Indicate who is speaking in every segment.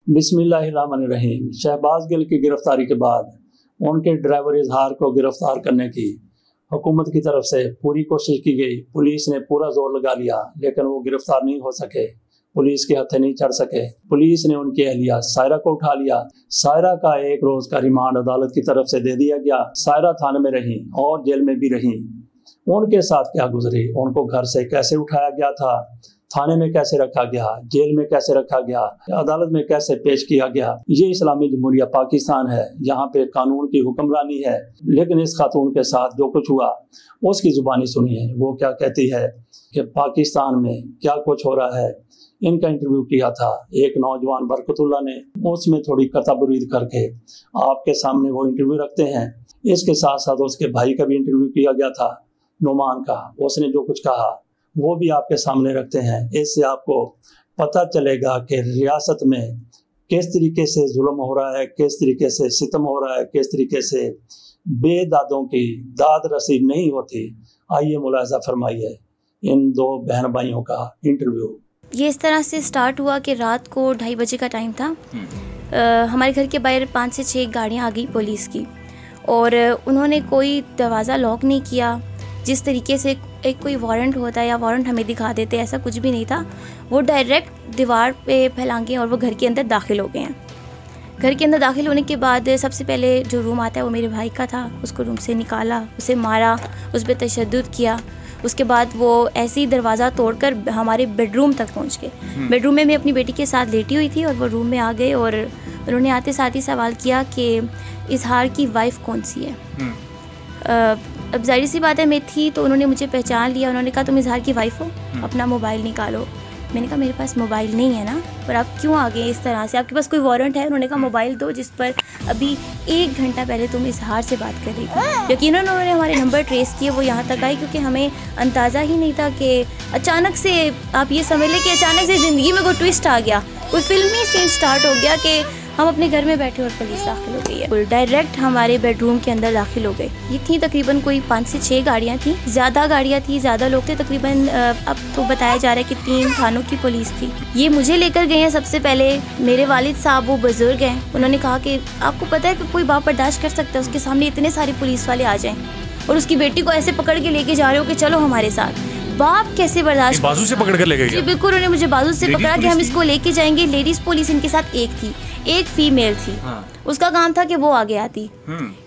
Speaker 1: बिस्मिल्लाहिर्रहमानिर्रहीम। शहबाज गिल की गिरफ्तारी के बाद उनके ड्राइवर इजहार को गिरफ्तार करने की हुकूमत की तरफ से पूरी कोशिश की गई। पुलिस ने पूरा जोर लगा लिया, लेकिन वो गिरफ्तार नहीं हो सके, पुलिस के हत्थे नहीं चढ़ सके। पुलिस ने उनकी अहलिया सायरा को उठा लिया। सायरा का 1 रोज का रिमांड अदालत की तरफ से दे दिया गया। सायरा थाने में रही और जेल में भी रही। उनके साथ क्या गुजरी, उनको घर से कैसे उठाया गया था, थाने में कैसे रखा गया, जेल में कैसे रखा गया, अदालत में कैसे पेश किया गया। ये इस्लामी जमहूरिया पाकिस्तान है, यहाँ पे कानून की हुक्मरानी है। लेकिन इस खातून के साथ जो कुछ हुआ उसकी जुबानी सुनिए, वो क्या कहती है कि पाकिस्तान में क्या कुछ हो रहा है। इनका इंटरव्यू किया था एक नौजवान बरकतुल्लाह ने, उसमें थोड़ी कताबुरीद करके आपके सामने वो इंटरव्यू रखते हैं। इसके साथ साथ उसके भाई का भी इंटरव्यू किया गया था, नुमान का। उसने जो कुछ कहा वो भी आपके सामने रखते हैं। इससे आपको पता चलेगा कि रियासत में किस तरीके से जुल्म हो रहा है, किस तरीके से सितम हो रहा है, किस तरीके से बेदादों की दाद रसीद नहीं होती। आइए मुलाहिजा फरमाइए इन 2 बहन भाइयों का इंटरव्यू।
Speaker 2: ये इस तरह से स्टार्ट हुआ कि रात को 2:30 बजे का टाइम था। हमारे घर के बाहर 5 से 6 गाड़ियाँ आ गई पुलिस की, और उन्होंने कोई दरवाज़ा लॉक नहीं किया। जिस तरीके से एक कोई वारंट होता है या वारंट हमें दिखा देते, ऐसा कुछ भी नहीं था। वो डायरेक्ट दीवार पे फैलांगे और वो घर के अंदर दाखिल हो गए हैं। घर के अंदर दाखिल होने के बाद सबसे पहले जो रूम आता है वो मेरे भाई का था, उसको रूम से निकाला, उसे मारा, उस पर तशद्दुद किया। उसके बाद वो ऐसे ही दरवाज़ा तोड़कर हमारे बेडरूम तक पहुंच गए। बेडरूम में मैं अपनी बेटी के साथ लेटी हुई थी और वो रूम में आ गए, और उन्होंने आते साथ ही सवाल किया कि इजहार की वाइफ कौन सी है। अब जाहिर सी बात है, मैं थी तो उन्होंने मुझे पहचान लिया। उन्होंने कहा तुम इजहार की वाइफ हो, अपना मोबाइल निकालो। मैंने कहा मेरे पास मोबाइल नहीं है ना, पर आप क्यों आ गए इस तरह से, आपके पास कोई वारंट है? उन्होंने कहा मोबाइल दो जिस पर अभी 1 घंटा पहले तुम इजहार से बात कर रही थी। यकीनन उन्होंने हमारे नंबर ट्रेस किए, वो यहाँ तक आए, क्योंकि हमें अंदाज़ा ही नहीं था कि अचानक से, आप ये समझ लें कि अचानक से ज़िंदगी में कोई ट्विस्ट आ गया, कोई फिल्मी सीन स्टार्ट हो गया कि हम अपने घर में बैठे और पुलिस दाखिल हो गई है। डायरेक्ट हमारे बेडरूम के अंदर दाखिल हो गए। ये थी तकरीबन कोई 5 से 6 गाड़ियाँ थी, ज़्यादा गाड़ियाँ थी, ज़्यादा लोग थे। तकरीबन अब तो बताया जा रहा है कि 3 थानों की पुलिस थी। ये मुझे लेकर गए हैं। सबसे पहले मेरे वालिद साहब, वो बुजुर्ग हैं, उन्होंने कहा कि आपको पता है कि कोई बाप बर्दाश्त कर सकता है उसके सामने इतने सारे पुलिस वाले आ जाएँ और उसकी बेटी को ऐसे पकड़ के लेके जा रहे हो कि चलो हमारे साथ। बाप कैसे बर्दाश्त,
Speaker 3: बाजू से पकड़ कर ले गए?
Speaker 2: बिल्कुल, उन्होंने मुझे बाजू से पकड़ा कि हम इसको लेके जाएंगे। लेडीज पुलिस इनके साथ एक थी, एक फीमेल थी। उसका काम था कि वो आगे आती।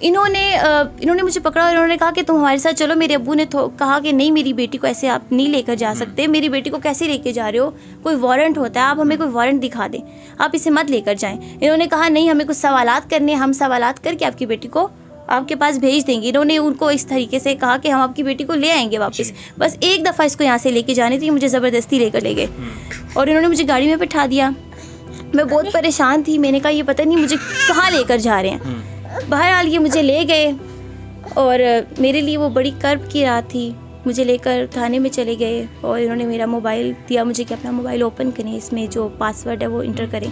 Speaker 2: इन्होंने मुझे पकड़ा और इन्होंने कहा कि तुम हमारे साथ चलो। मेरे अब्बू ने कहा कि नहीं, मेरी बेटी को ऐसे आप नहीं लेकर जा सकते, मेरी बेटी को कैसे लेके जा रहे हो, कोई वारंट होता है, आप हमें कोई वारंट दिखा दें, आप इसे मत लेकर जाएं। इन्होंने कहा नहीं, हमें कुछ सवालात करने, हम सवालात करके आपकी बेटी को आपके पास भेज देंगे। इन्होंने उनको इस तरीके से कहा कि हम आपकी बेटी को ले आएंगे वापस। बस एक दफ़ा इसको यहाँ से लेके जानी थी, मुझे ज़बरदस्ती लेकर ले गए और इन्होंने मुझे गाड़ी में बिठा दिया। मैं बहुत परेशान थी, मैंने कहा ये पता नहीं मुझे कहाँ लेकर जा रहे हैं। बहरहाल ये मुझे ले गए और मेरे लिए वो बड़ी कर्ब की रात थी। मुझे लेकर थाने में चले गए और इन्होंने मेरा मोबाइल दिया मुझे कि अपना मोबाइल ओपन करें, इसमें जो पासवर्ड है वो इंटर करें।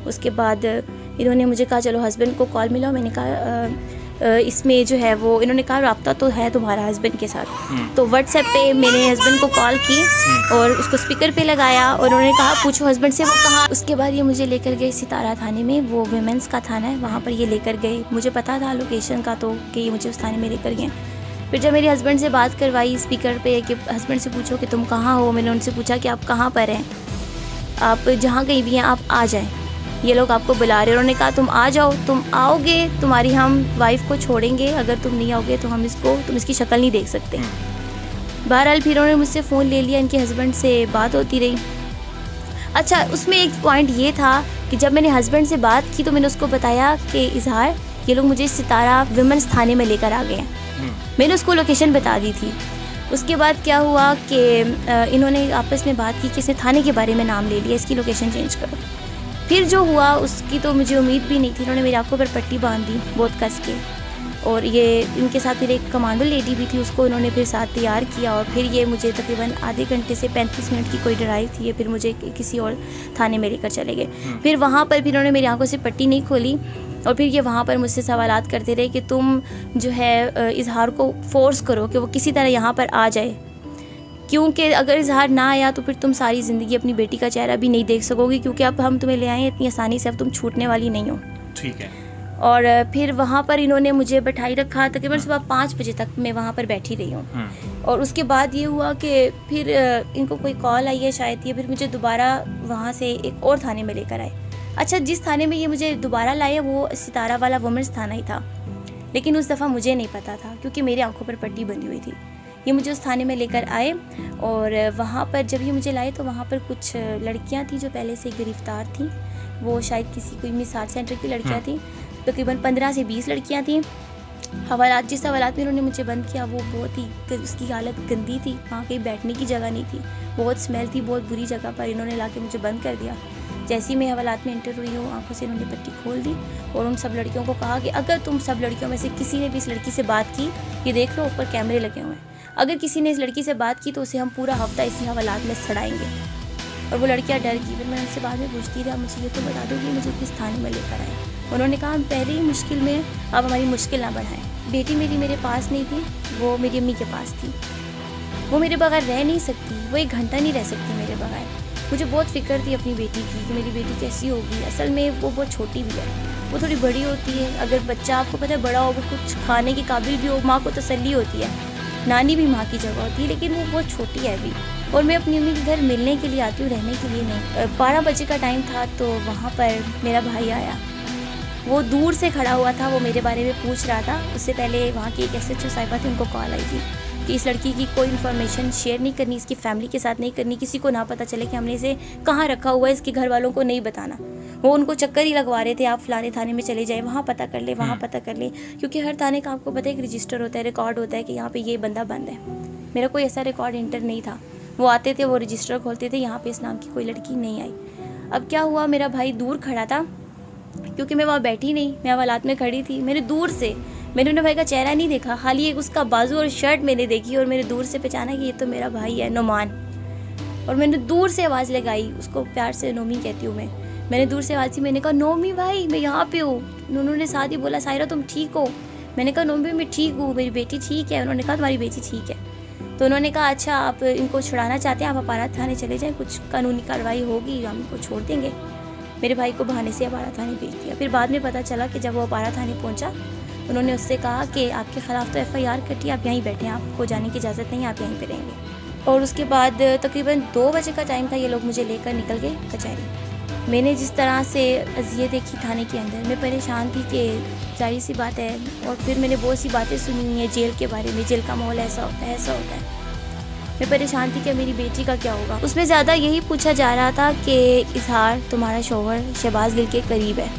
Speaker 2: उसके बाद इन्होंने मुझे कहा चलो हस्बैंड को कॉल मिलाओ। मैंने कहा इसमें जो है वो, इन्होंने कहा रब्ता तो है तुम्हारा हस्बैंड के साथ। तो व्हाट्सएप पे मैंने हस्बैंड को कॉल की और उसको स्पीकर पे लगाया और उन्होंने कहा पूछो हस्बैंड से, वो कहा। उसके बाद ये मुझे लेकर गए सितारा थाने में, वो वुमेंस का थाना है, वहाँ पर ये लेकर गए। मुझे पता था लोकेशन का तो कि ये मुझे उस थाने में लेकर गए। फिर जब मेरे हस्बैंड से बात करवाई स्पीकर पे कि हस्बैंड से पूछो कि तुम कहाँ हो, मैंने उनसे पूछा कि आप कहाँ पर हैं, आप जहाँ कहीं भी हैं आप आ जाएँ, ये लोग आपको बुला रहे हैं। उन्होंने कहा तुम आ जाओ, तुम आओगे तुम्हारी हम वाइफ को छोड़ेंगे, अगर तुम नहीं आओगे तो हम तुम इसकी शक्ल नहीं देख सकते। बहरहाल फिर उन्होंने मुझसे फ़ोन ले लिया, इनके हस्बैंड से बात होती रही। अच्छा, उसमें एक पॉइंट ये था कि जब मैंने हस्बैंड से बात की तो मैंने उसको बताया कि इजहार ये लोग मुझे सितारा विमेंस थाने में लेकर आ गए हैं। मैंने उसको लोकेशन बता दी थी। उसके बाद क्या हुआ कि इन्होंने आपस में बात की कि इसने थाने के बारे में नाम ले लिया, इसकी लोकेशन चेंज करो। फिर जो हुआ उसकी तो मुझे उम्मीद भी नहीं थी। इन्होंने मेरी आंखों पर पट्टी बांध दी बहुत कस के, और ये इनके साथ फिर एक कमांडो लेडी भी थी, उसको इन्होंने फिर साथ तैयार किया। और फिर ये मुझे तकरीबन आधे घंटे से 35 मिनट की कोई ड्राइव थी, ये फिर मुझे किसी और थाने में लेकर चले गए। फिर वहाँ पर भी इन्होंने मेरी आंखों से पट्टी नहीं खोली और फिर ये वहाँ पर मुझसे सवालात करते रहे कि तुम जो है इजहार को फोर्स करो कि वो किसी तरह यहाँ पर आ जाए, क्योंकि अगर इजहार ना आया तो फिर तुम सारी ज़िंदगी अपनी बेटी का चेहरा भी नहीं देख सकोगी, क्योंकि अब हम तुम्हें ले आए हैं इतनी आसानी से, अब तुम छूटने वाली नहीं हो।
Speaker 3: ठीक है।
Speaker 2: और फिर वहाँ पर इन्होंने मुझे बैठाई रखा, तकरीबन सुबह 5 बजे तक मैं वहाँ पर बैठी रही हूँ। और उसके बाद ये हुआ कि फिर इनको कोई कॉल आई है शायद, ये फिर मुझे दोबारा वहाँ से एक और थाने में लेकर आए। अच्छा, जिस थाने में ये मुझे दोबारा लाए वो सितारा वाला वुमेंस थाना ही था, लेकिन उस दफ़ा मुझे नहीं पता था क्योंकि मेरी आंखों पर पट्टी बंधी हुई थी। ये मुझे उस थाने में लेकर आए और वहाँ पर जब ये मुझे लाए तो वहाँ पर कुछ लड़कियाँ थी जो पहले से गिरफ्तार थीं। वो शायद किसी कोई मिसाल सेंटर की लड़कियाँ थीं, तकरीबन 15 से 20 लड़कियाँ थीं। हवालात, जिस हवालात में उन्होंने मुझे बंद किया वो बहुत ही, उसकी हालत गंदी थी, वहाँ कहीं बैठने की जगह नहीं थी, बहुत स्मेल थी, बहुत बुरी जगह पर इन्होंने ला के मुझे बंद कर दिया। जैसे ही मैं हवालात में एंटर हुई हूँ, आंखों से इन्होंने पट्टी खोल दी और उन सब लड़कियों को कहा कि अगर तुम सब लड़कियों में से किसी ने भी इस लड़की से बात की, ये देख लो ऊपर कैमरे लगे हुए हैं, अगर किसी ने इस लड़की से बात की तो उसे हम पूरा हफ्ता इसी हवालात में सड़ाएंगे। और वो लड़कियाँ डर गई। फिर मैं उनसे बाद में पूछती रहा, मुझे ये तो बता दो कि मुझे किस थाने में लेकर आए। उन्होंने कहा हम पहले ही मुश्किल में, अब हमारी मुश्किल ना बढ़ाएं। बेटी मेरी मेरे पास नहीं थी, वो मेरी अम्मी के पास थी। वो मेरे बगैर रह नहीं सकती, वो 1 घंटा नहीं रह सकती मेरे बगैर। मुझे बहुत फ़िक्र थी अपनी बेटी की कि मेरी बेटी कैसी होगी। असल में वो बहुत छोटी भी है, वो थोड़ी बड़ी होती है। अगर बच्चा, आपको पता है, बड़ा हो, वो कुछ खाने के काबिल भी हो, माँ को तसल्ली होती है, नानी भी माँ की जगह होती है, लेकिन वो बहुत छोटी है अभी। और मैं अपनी अम्मी के घर मिलने के लिए आती हूँ, रहने के लिए नहीं। 12 बजे का टाइम था तो वहाँ पर मेरा भाई आया। वो दूर से खड़ा हुआ था, वो मेरे बारे में पूछ रहा था। उससे पहले वहाँ की एक SHO साहिबा थी, उनको कॉल आई थी कि इस लड़की की कोई इन्फॉर्मेशन शेयर नहीं करनी, इसकी फैमिली के साथ नहीं करनी, किसी को ना पता चले कि हमने इसे कहाँ रखा हुआ है, इसके घर वालों को नहीं बताना। वो उनको चक्कर ही लगवा रहे थे, आप फलाने थाने में चले जाए, वहाँ पता कर ले, वहाँ पता कर ले, क्योंकि हर थाने का आपको पता है एक रजिस्टर होता है, रिकॉर्ड होता है कि यहाँ पे ये बंदा बंद है। मेरा कोई ऐसा रिकॉर्ड इंटर नहीं था। वो आते थे, वो रजिस्टर खोलते थे, यहाँ पे इस नाम की कोई लड़की नहीं आई। अब क्या हुआ, मेरा भाई दूर खड़ा था क्योंकि मैं वहाँ बैठी नहीं, मैं हवालात में खड़ी थी। मैंने दूर से, मैंने अपने भाई का चेहरा नहीं देखा, खाली एक उसका बाजू और शर्ट मैंने देखी और मैंने दूर से पहचाना कि ये तो मेरा भाई है, नोमान। और मैंने दूर से आवाज़ लगाई, उसको प्यार से नोमी कहती हूँ मैंने दूर से आवाज़ दी, मैंने कहा नोमी भाई मैं यहाँ पे हूँ। उन्होंने साथ ही बोला सायरा तुम ठीक हो? मैंने कहा नोमी मैं ठीक हूँ, मेरी बेटी ठीक है। उन्होंने कहा तुम्हारी बेटी ठीक है। तो उन्होंने कहा अच्छा आप इनको छुड़ाना चाहते हैं, आप अपारा थाने चले जाएँ, कुछ कानूनी कार्रवाई होगी, हम इनको छोड़ देंगे। मेरे भाई को बहाने से अपारा थाने भेज दिया। फिर बाद में पता चला कि जब वो अपारा थाने पहुंचा, उन्होंने उससे कहा कि आपके ख़िलाफ़ तो FIR कटी, आप यहीं बैठे हैं, आपको जाने की इजाज़त नहीं, आप यहीं पे रहेंगे। और उसके बाद तकरीबन 2 बजे का टाइम था, ये लोग मुझे लेकर निकल गए कचहरी। मैंने जिस तरह से अज़ियत देखी थाने के अंदर, मैं परेशान थी कि जाहिर सी बात है। और फिर मैंने बहुत सी बातें सुनी हुई हैं जेल के बारे में, जेल का माहौल ऐसा होता है, ऐसा होता है। मैं परेशान थी कि मेरी बेटी का क्या होगा। उसमें ज़्यादा यही पूछा जा रहा था कि इजहार तुम्हारा शौहर शहबाज गिल के करीब है,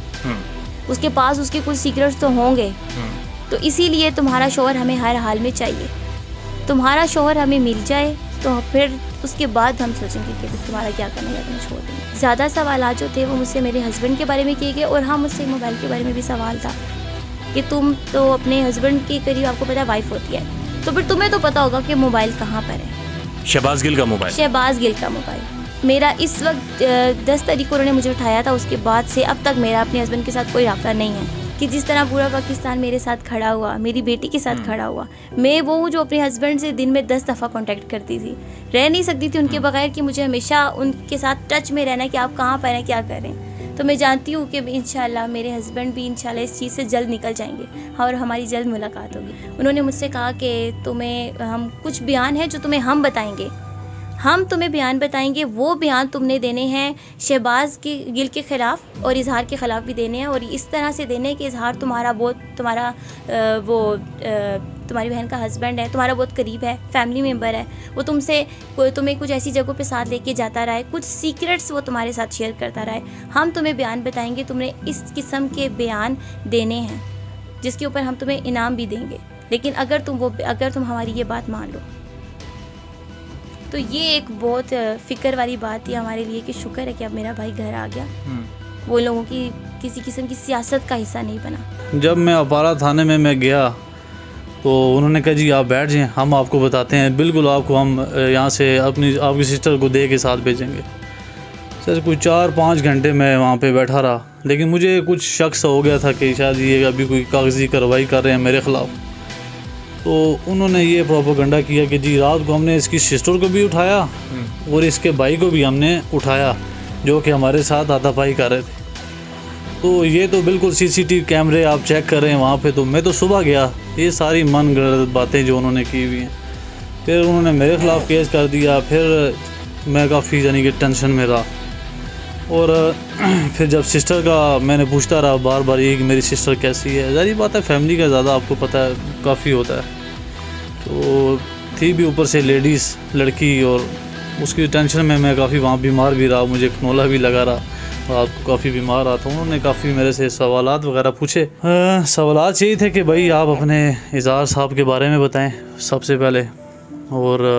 Speaker 2: उसके पास उसके कुछ सीक्रेट्स तो होंगे, तो इसीलिए तुम्हारा शौहर हमें हर हाल में चाहिए। तुम्हारा शौहर हमें मिल जाए तो फिर उसके बाद हम सोचेंगे कि तुम्हारा क्या करना है, तुम्हें छोड़ देंगे। ज़्यादा सवाल जो थे वो मुझसे मेरे हस्बैंड के बारे में किए गए, और हाँ मुझसे मोबाइल के बारे में भी सवाल था कि तुम तो अपने हस्बैंड के करीब, आपको पता है वाइफ होती है, तो फिर तुम्हें तो पता होगा कि मोबाइल कहाँ पर है।
Speaker 3: शहबाज गिल का मोबाइल,
Speaker 2: शहबाज गिल का मोबाइल मेरा इस वक्त 10 तारीख को उन्होंने मुझे उठाया था। उसके बाद से अब तक मेरा अपने हस्बैंड के साथ कोई रब्ता नहीं है। कि जिस तरह पूरा पाकिस्तान मेरे साथ खड़ा हुआ, मेरी बेटी के साथ खड़ा हुआ, मैं वो हूँ जो अपने हस्बैंड से दिन में 10 दफ़ा कांटेक्ट करती थी, रह नहीं सकती थी उनके बगैर, कि मुझे हमेशा उनके साथ टच में रहना कि आप कहाँ पर हैं, क्या कर रहे हैं। तो मैं जानती हूँ कि इंशाल्लाह मेरे हस्बैंड भी इंशाल्लाह इस चीज़ से जल्द निकल जाएंगे और हमारी जल्द मुलाकात होगी। उन्होंने मुझसे कहा कि तुम्हें हम कुछ बयान है जो तुम्हें हम बताएंगे, हम तुम्हें बयान बताएंगे, वो बयान तुमने देने हैं शहबाज के गिल के ख़िलाफ़ और इजहार के ख़िलाफ़ भी देने हैं, और इस तरह से देने हैं कि इजहार तुम्हारा तुम्हारी बहन का हस्बैंड है, तुम्हारा बहुत करीब है, फैमिली मेम्बर है, वो तुम्हें कुछ ऐसी जगहों पे साथ लेके जाता रहा है, कुछ सीक्रेट्स वो तुम्हारे साथ शेयर करता रहा है। हम तुम्हें बयान बताएंगे, तुमने इस किस्म के बयान देने हैं जिसके ऊपर हम तुम्हें इनाम भी देंगे, लेकिन अगर तुम हमारी ये बात मान लो। तो ये एक बहुत फ़िक्र वाली बात थी हमारे लिए कि शुक्र है कि अब मेरा भाई घर आ गया, वो लोगों की किसी किस्म की सियासत का हिस्सा नहीं बना।
Speaker 4: जब मैं अपारा थाने में मैं गया तो उन्होंने कहा जी आप बैठ जाएं, हम आपको बताते हैं, बिल्कुल आपको हम यहाँ से आपकी सिस्टर को दे के साथ भेजेंगे। सर कुछ 4-5 घंटे मैं वहाँ पे बैठा रहा, लेकिन मुझे कुछ शक सा हो गया था कि शायद ये अभी कोई कागज़ी कार्रवाई कर रहे हैं मेरे ख़िलाफ़। तो उन्होंने ये प्रोपेगेंडा किया कि जी रात को हमने इसकी सिस्टर को भी उठाया और इसके भाई को भी हमने उठाया, जो कि हमारे साथ हाथापाई कर रहे थे। तो ये तो बिल्कुल सीसीटीवी कैमरे आप चेक कर रहे हैं वहाँ पे। तो मैं तो सुबह गया, ये सारी मन गढ़ंत बातें जो उन्होंने की हुई हैं। फिर उन्होंने मेरे ख़िलाफ़ केस कर दिया। फिर मैं काफ़ी यानी कि टेंशन में रहा। और फिर जब सिस्टर का मैंने पूछता रहा बार बार ये कि मेरी सिस्टर कैसी है, ज़ाहिर बात है फैमिली का ज़्यादा आपको पता है काफ़ी होता है। तो थी भी ऊपर से लेडीज़ लड़की, और उसकी टेंशन में मैं काफ़ी वहाँ बीमार भी रहा, मुझे कनोला भी लगा रहा, रात को काफ़ी बीमार रहा। तो उन्होंने काफ़ी मेरे से सवालात वगैरह पूछे। सवालात यही थे कि भाई आप अपने इज़हार साहब के बारे में बताएं सबसे पहले, और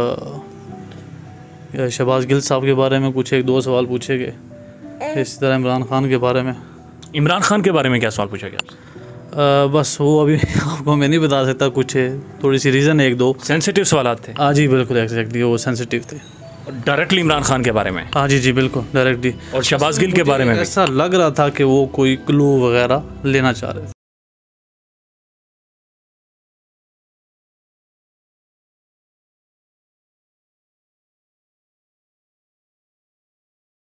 Speaker 4: शहबाज गिल साहब के बारे में कुछ एक दो सवाल पूछे गए। इसी तरह इमरान खान के बारे में।
Speaker 3: इमरान खान के बारे में क्या सवाल पूछा गया?
Speaker 4: बस वो अभी आपको मैं नहीं बता सकता, कुछ है थोड़ी सी रीज़न एक दो
Speaker 3: सेंसिटिव सवालात थे।
Speaker 4: हाँ जी बिल्कुल एग्जैक्टली वो सेंसिटिव थे।
Speaker 3: डायरेक्टली इमरान खान के बारे में?
Speaker 4: हाँ जी बिल्कुल डायरेक्टली।
Speaker 3: और शहबाज गिल के बारे में
Speaker 4: ऐसा लग रहा था कि वो कोई क्लू वगैरह लेना चाह रहे थे।